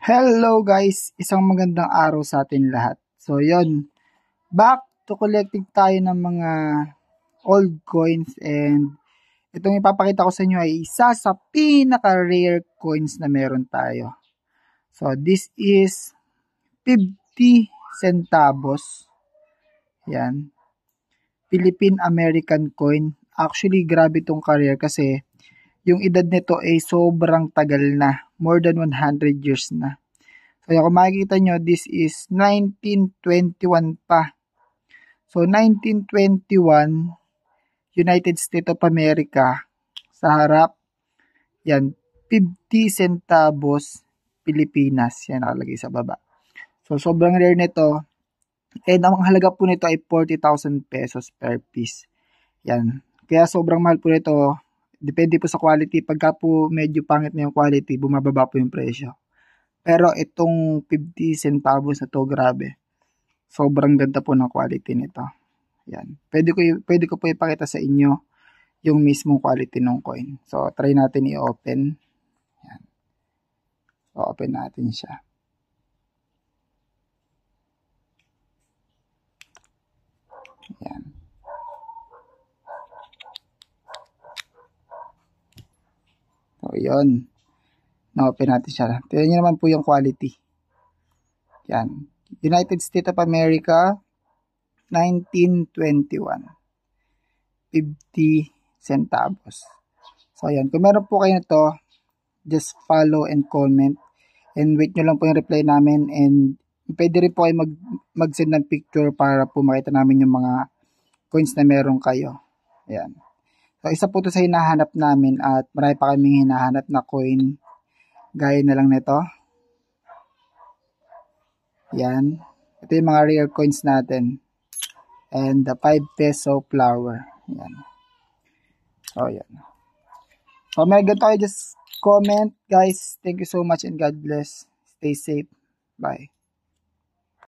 Hello guys, isang magandang araw sa atin lahat. So yon, back to collecting tayo ng mga old coins, and itong ipapakita ko sa inyo ay isa sa pinaka-rare coins na meron tayo. So this is 50 centavos. Yan. Philippine American coin. Actually, grabe itong career kasi yung edad nito ay sobrang tagal na. More than 100 years na. Kaya kung makikita nyo, this is 1921 pa. So, 1921, United States of America. Sa harap, yan, 50 centavos, Pilipinas. Yan, nakalagay sa baba. So, sobrang rare nito. And ang halaga po nito ay 40,000 pesos per piece. Yan. Kaya sobrang mahal po nito. Depende po sa quality. Pagka po medyo pangit na yung quality, bumababa po yung presyo. Pero itong 50 centavos na to, grabe. Sobrang ganda po ng quality nito. Yan. Pwede ko po ipakita sa inyo yung mismong quality ng coin. So, try natin i-open. Yan. So, open natin siya. Yan. So, yun. Na-open natin siya. Tignan nyo naman po yung quality. Yan. United States of America, 1921. 50 centavos. So, yan. Kung meron po kayo nito, just follow and comment. And wait nyo lang po yung reply namin. And pwede rin po kayo mag-send ng picture para po makita namin yung mga coins na meron kayo. Yan. So, isa po ito sa hinahanap namin at marami pa kaming hinahanap na coin. Gaya na lang nito. Yan. Ito yung mga rare coins natin. And the 5 peso flower. Yan. So, yan. So, may ganito kayo, just comment. Guys, thank you so much and God bless. Stay safe. Bye.